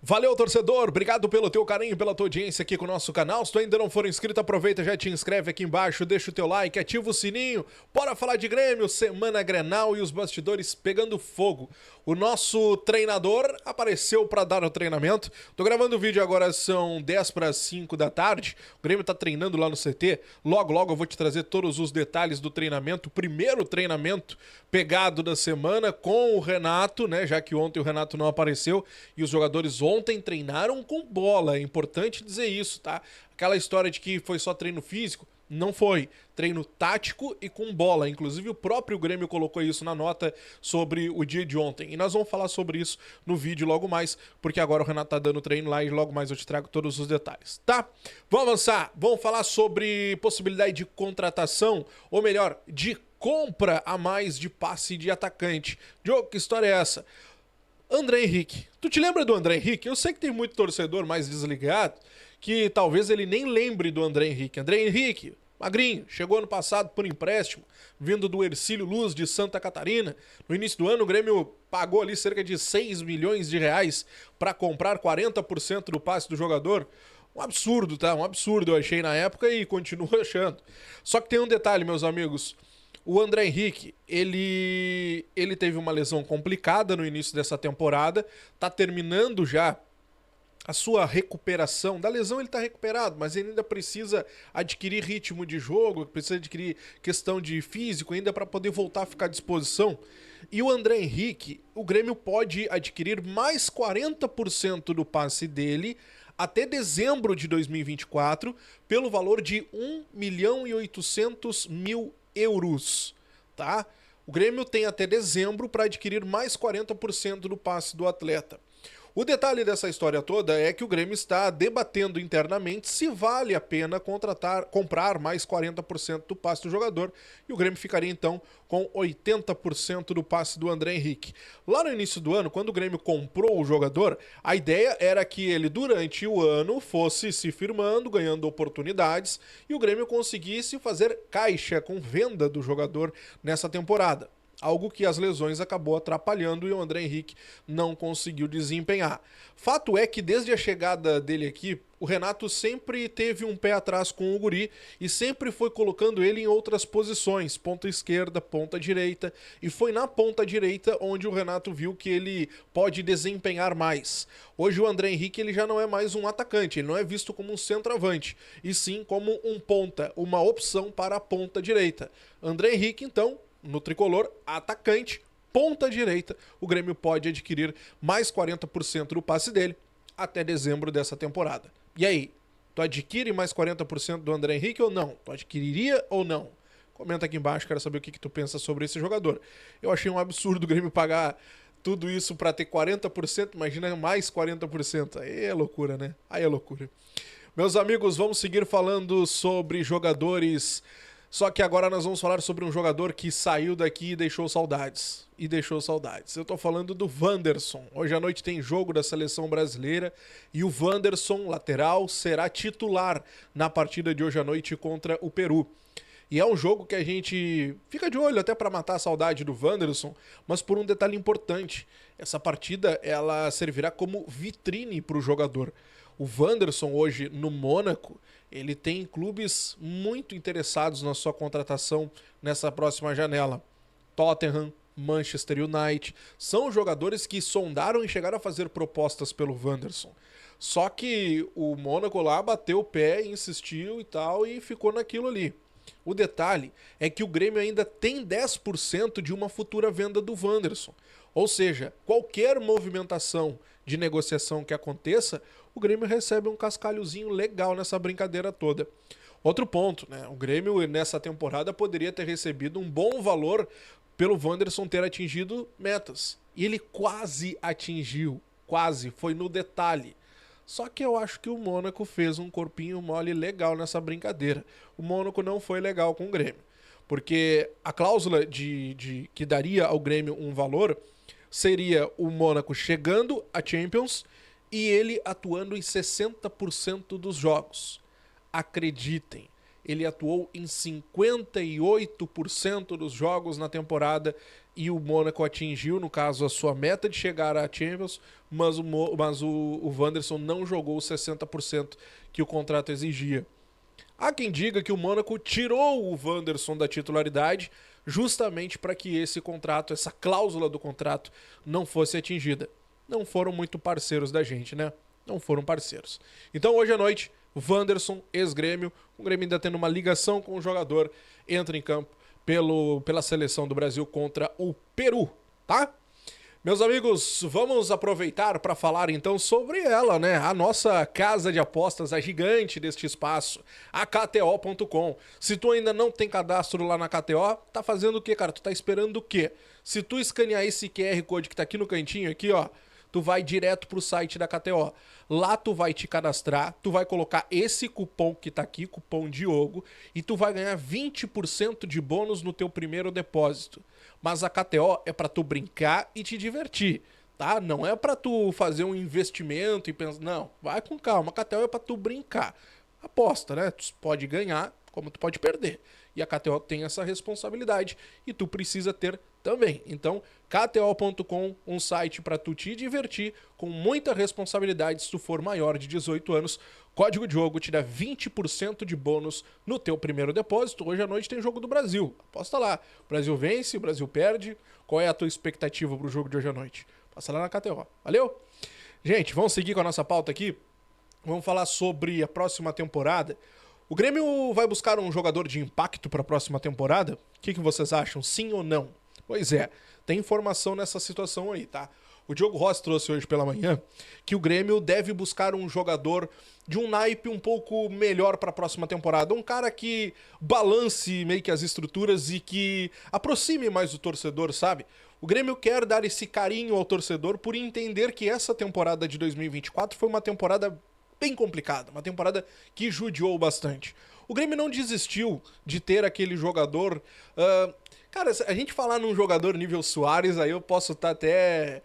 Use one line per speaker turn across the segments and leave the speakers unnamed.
Valeu, torcedor, obrigado pelo teu carinho, pela tua audiência aqui com o nosso canal. Se tu ainda não for inscrito, aproveita, já te inscreve aqui embaixo, deixa o teu like, ativa o sininho. Bora falar de Grêmio, semana Grenal e os bastidores pegando fogo. O nosso treinador apareceu para dar o treinamento. Tô gravando o vídeo agora, são 10 para as 5 da tarde. O Grêmio tá treinando lá no CT. Logo eu vou te trazer todos os detalhes do treinamento. O primeiro treinamento pegado da semana com o Renato, né? Já que ontem o Renato não apareceu e os jogadores ontem treinaram com bola. É importante dizer isso, tá? Aquela história de que foi só treino físico, não foi. Treino tático e com bola. Inclusive o próprio Grêmio colocou isso na nota sobre o dia de ontem. E nós vamos falar sobre isso no vídeo logo mais, porque agora o Renato tá dando treino lá e logo mais eu te trago todos os detalhes, tá? Vamos avançar. Vamos falar sobre possibilidade de contratação, ou melhor, de compra a mais de passe de atacante. Diogo, que história é essa? André Henrique. Tu te lembra do André Henrique? Eu sei que tem muito torcedor mais desligado que talvez ele nem lembre do André Henrique. André Henrique, magrinho, chegou ano passado por empréstimo, vindo do Hercílio Luz de Santa Catarina. No início do ano, o Grêmio pagou ali cerca de 6 milhões de reais para comprar 40% do passe do jogador. Um absurdo, tá? Um absurdo eu achei na época e continuo achando. Só que tem um detalhe, meus amigos. O André Henrique, ele teve uma lesão complicada no início dessa temporada, tá terminando já a sua recuperação. Da lesão ele tá recuperado, mas ele ainda precisa adquirir ritmo de jogo, precisa adquirir questão de físico ainda para poder voltar a ficar à disposição. E o André Henrique, o Grêmio pode adquirir mais 40% do passe dele até dezembro de 2024 pelo valor de 1.800.000 euros, tá? O Grêmio tem até dezembro para adquirir mais 40% do passe do atleta. O detalhe dessa história toda é que o Grêmio está debatendo internamente se vale a pena comprar mais 40% do passe do jogador, e o Grêmio ficaria então com 80% do passe do André Henrique. Lá no início do ano, quando o Grêmio comprou o jogador, a ideia era que ele durante o ano fosse se firmando, ganhando oportunidades, e o Grêmio conseguisse fazer caixa com venda do jogador nessa temporada. Algo que as lesões acabou atrapalhando e o André Henrique não conseguiu desempenhar. Fato é que desde a chegada dele aqui, o Renato sempre teve um pé atrás com o guri e sempre foi colocando ele em outras posições, ponta esquerda, ponta direita, e foi na ponta direita onde o Renato viu que ele pode desempenhar mais. Hoje o André Henrique ele já não é mais um atacante, ele não é visto como um centroavante, e sim como um ponta, uma opção para a ponta direita. André Henrique, então, no tricolor, atacante, ponta direita, o Grêmio pode adquirir mais 40% do passe dele até dezembro dessa temporada. E aí, tu adquire mais 40% do André Henrique ou não? Tu adquiriria ou não? Comenta aqui embaixo, quero saber o que tu pensa sobre esse jogador. Eu achei um absurdo o Grêmio pagar tudo isso para ter 40%, imagina mais 40%. Aí é loucura, né? Aí é loucura. Meus amigos, vamos seguir falando sobre jogadores. Só que agora nós vamos falar sobre um jogador que saiu daqui e deixou saudades. Eu tô falando do Wanderson. Hoje à noite tem jogo da seleção brasileira e o Wanderson, lateral, será titular na partida de hoje à noite contra o Peru. E é um jogo que a gente fica de olho até para matar a saudade do Wanderson, mas por um detalhe importante. Essa partida ela servirá como vitrine para o jogador. O Wanderson hoje no Mônaco, ele tem clubes muito interessados na sua contratação nessa próxima janela. Tottenham, Manchester United, são jogadores que sondaram e chegaram a fazer propostas pelo Wanderson. Só que o Mônaco lá bateu o pé, insistiu e tal, e ficou naquilo ali. O detalhe é que o Grêmio ainda tem 10% de uma futura venda do Wanderson. Ou seja, qualquer movimentação de negociação que aconteça, o Grêmio recebe um cascalhozinho legal nessa brincadeira toda. Outro ponto, né? O Grêmio nessa temporada poderia ter recebido um bom valor pelo Wanderson ter atingido metas. E ele quase atingiu, quase, foi no detalhe. Só que eu acho que o Mônaco fez um corpinho mole legal nessa brincadeira. O Mônaco não foi legal com o Grêmio. Porque a cláusula que daria ao Grêmio um valor seria o Mônaco chegando à Champions e ele atuando em 60% dos jogos. Acreditem, ele atuou em 58% dos jogos na temporada e o Mônaco atingiu, no caso, a sua meta de chegar à Champions, mas o Wanderson não jogou os 60% que o contrato exigia. Há quem diga que o Mônaco tirou o Wanderson da titularidade justamente para que esse contrato, essa cláusula do contrato, não fosse atingida. Não foram muito parceiros da gente, né? Não foram parceiros. Então hoje à noite, Wanderson, ex-Grêmio, o Grêmio ainda tendo uma ligação com o jogador, entra em campo pela seleção do Brasil contra o Peru, tá? Meus amigos, vamos aproveitar para falar então sobre ela, né? A nossa casa de apostas, a gigante deste espaço, a KTO.com. Se tu ainda não tem cadastro lá na KTO, tá fazendo o quê, cara? Tu tá esperando o quê? Se tu escanear esse QR Code que tá aqui no cantinho, aqui, ó, tu vai direto pro site da KTO. Lá tu vai te cadastrar, tu vai colocar esse cupom que tá aqui, cupom Diogo, e tu vai ganhar 20% de bônus no teu primeiro depósito. Mas a KTO é pra tu brincar e te divertir, tá? Não é pra tu fazer um investimento e pensar, não, vai com calma, a KTO é pra tu brincar. Aposta, né? Tu pode ganhar, como tu pode perder. E a KTO tem essa responsabilidade e tu precisa ter também. Então, KTO.com, um site para tu te divertir com muita responsabilidade se tu for maior de 18 anos. Código Diogo te dá 20% de bônus no teu primeiro depósito. Hoje à noite tem jogo do Brasil. Aposta lá. O Brasil vence, o Brasil perde. Qual é a tua expectativa pro jogo de hoje à noite? Passa lá na KTO. Valeu? Gente, vamos seguir com a nossa pauta aqui. Vamos falar sobre a próxima temporada. O Grêmio vai buscar um jogador de impacto para a próxima temporada? O que vocês acham? Sim ou não? Pois é, tem informação nessa situação aí, tá? O Diogo Rossi trouxe hoje pela manhã que o Grêmio deve buscar um jogador de um naipe um pouco melhor para a próxima temporada. Um cara que balance meio que as estruturas e que aproxime mais o torcedor, sabe? O Grêmio quer dar esse carinho ao torcedor por entender que essa temporada de 2024 foi uma temporada bem complicada, uma temporada que judiou bastante. O Grêmio não desistiu de ter aquele jogador... Cara, se a gente falar num jogador nível Suárez, aí eu posso estar até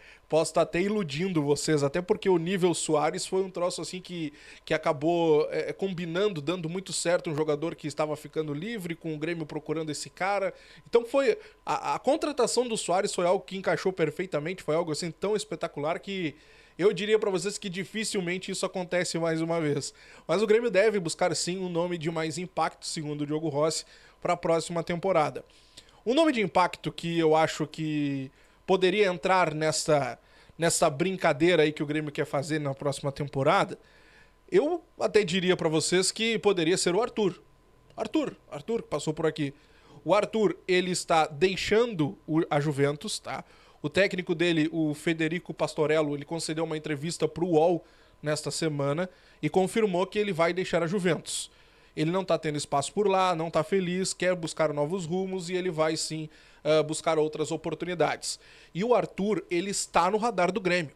iludindo vocês, até porque o nível Suárez foi um troço assim que acabou combinando, dando muito certo, um jogador que estava ficando livre, com o Grêmio procurando esse cara. Então foi... A contratação do Suárez foi algo que encaixou perfeitamente, foi algo assim tão espetacular que... Eu diria pra vocês que dificilmente isso acontece mais uma vez. Mas o Grêmio deve buscar sim um nome de mais impacto, segundo o Diogo Rossi, para a próxima temporada. Um nome de impacto que eu acho que poderia entrar nessa brincadeira aí que o Grêmio quer fazer na próxima temporada, eu até diria pra vocês que poderia ser o Arthur. Arthur, que passou por aqui. O Arthur, ele está deixando a Juventus, tá? O técnico dele, o Federico Pastorello, ele concedeu uma entrevista para o UOL nesta semana e confirmou que ele vai deixar a Juventus. Ele não está tendo espaço por lá, não está feliz, quer buscar novos rumos e ele vai sim buscar outras oportunidades. E o Arthur, ele está no radar do Grêmio.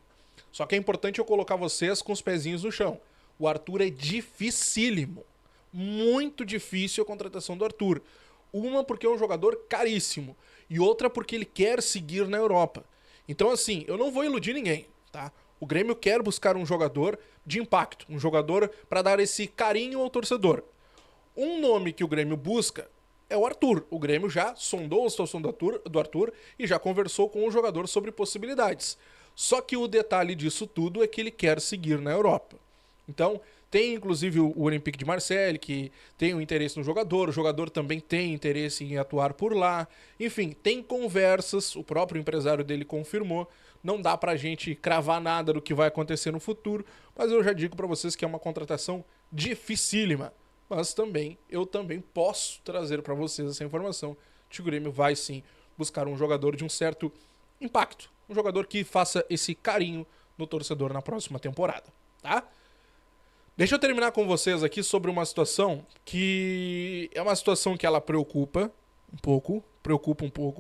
Só que é importante eu colocar vocês com os pezinhos no chão. O Arthur é dificílimo. Muito difícil a contratação do Arthur. Uma porque é um jogador caríssimo e outra porque ele quer seguir na Europa. Então assim, eu não vou iludir ninguém, tá? O Grêmio quer buscar um jogador de impacto, um jogador para dar esse carinho ao torcedor. Um nome que o Grêmio busca é o Arthur. O Grêmio já sondou a situação do Arthur e já conversou com o jogador sobre possibilidades. Só que o detalhe disso tudo é que ele quer seguir na Europa. Então, tem inclusive o Olympique de Marseille, que tem um interesse no jogador, o jogador também tem interesse em atuar por lá. Enfim, tem conversas, o próprio empresário dele confirmou. Não dá pra gente cravar nada do que vai acontecer no futuro, mas eu já digo pra vocês que é uma contratação dificílima. Mas eu também posso trazer pra vocês essa informação de que o Grêmio vai sim buscar um jogador de um certo impacto. Um jogador que faça esse carinho no torcedor na próxima temporada, tá? Deixa eu terminar com vocês aqui sobre uma situação que é uma situação que ela preocupa um pouco,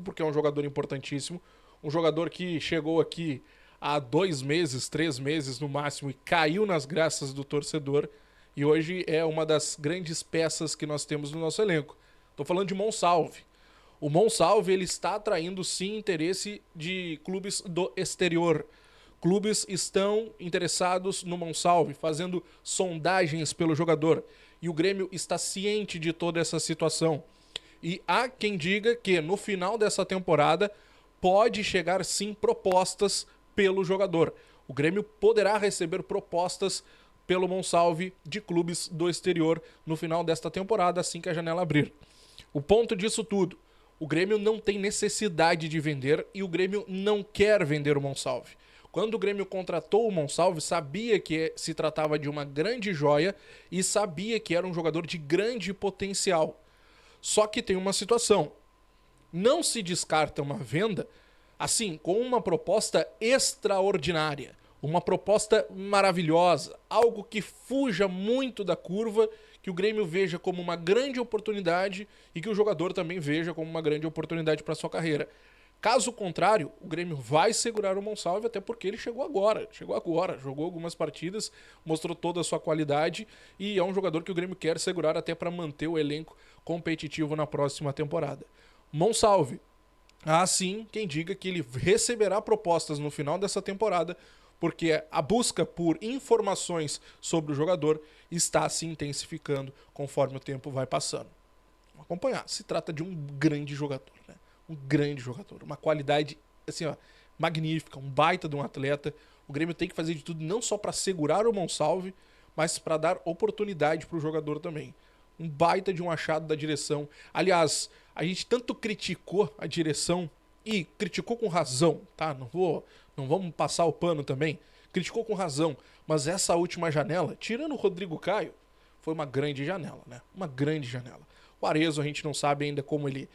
porque é um jogador importantíssimo, um jogador que chegou aqui há 2 meses, 3 meses no máximo e caiu nas graças do torcedor e hoje é uma das grandes peças que nós temos no nosso elenco. Tô falando de Monsalve. O Monsalve, ele está atraindo sim interesse de clubes do exterior. Clubes estão interessados no Monsalve, fazendo sondagens pelo jogador. E o Grêmio está ciente de toda essa situação. E há quem diga que no final dessa temporada pode chegar sim propostas pelo jogador. O Grêmio poderá receber propostas pelo Monsalve de clubes do exterior no final desta temporada, assim que a janela abrir. O ponto disso tudo, o Grêmio não tem necessidade de vender e o Grêmio não quer vender o Monsalve. Quando o Grêmio contratou o Monsalve, sabia que se tratava de uma grande joia e sabia que era um jogador de grande potencial. Só que tem uma situação. Não se descarta uma venda, assim, com uma proposta extraordinária. Uma proposta maravilhosa. Algo que fuja muito da curva, que o Grêmio veja como uma grande oportunidade e que o jogador também veja como uma grande oportunidade para sua carreira. Caso contrário, o Grêmio vai segurar o Monsalve, até porque ele chegou agora, jogou algumas partidas, mostrou toda a sua qualidade e é um jogador que o Grêmio quer segurar até para manter o elenco competitivo na próxima temporada. Monsalve, há sim quem diga que ele receberá propostas no final dessa temporada, porque a busca por informações sobre o jogador está se intensificando conforme o tempo vai passando. Vamos acompanhar, se trata de um grande jogador, né? Um grande jogador, uma qualidade assim, ó, magnífica, um baita de um atleta. O Grêmio tem que fazer de tudo não só para segurar o Monsalve, mas para dar oportunidade para o jogador também. Um baita de um achado da direção. Aliás, a gente tanto criticou a direção e criticou com razão, tá? Não vamos passar o pano também. Criticou com razão, mas essa última janela, tirando o Rodrigo Caio, foi uma grande janela, né? Uma grande janela. O Arezzo a gente não sabe ainda como ele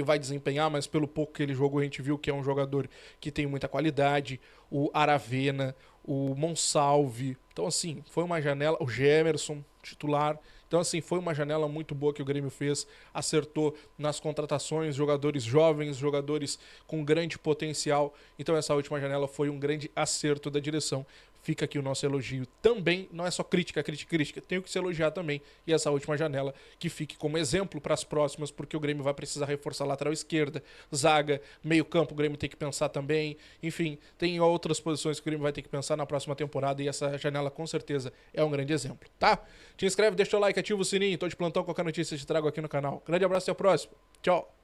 vai desempenhar, mas pelo pouco que ele jogou a gente viu que é um jogador que tem muita qualidade. O Aravena, o Monsalve. Então assim, foi uma janela... O Gemerson, titular. Então assim, foi uma janela muito boa que o Grêmio fez. Acertou nas contratações, jogadores jovens, jogadores com grande potencial. Então essa última janela foi um grande acerto da direção. Fica aqui o nosso elogio também, não é só crítica, tenho que se elogiar também. E essa última janela que fique como exemplo para as próximas, porque o Grêmio vai precisar reforçar a lateral esquerda, zaga, meio campo, o Grêmio tem que pensar também. Enfim, tem outras posições que o Grêmio vai ter que pensar na próxima temporada e essa janela com certeza é um grande exemplo, tá? Te inscreve, deixa o like, ativa o sininho, tô de plantão, qualquer notícia eu te trago aqui no canal. Grande abraço e até a próxima. Tchau!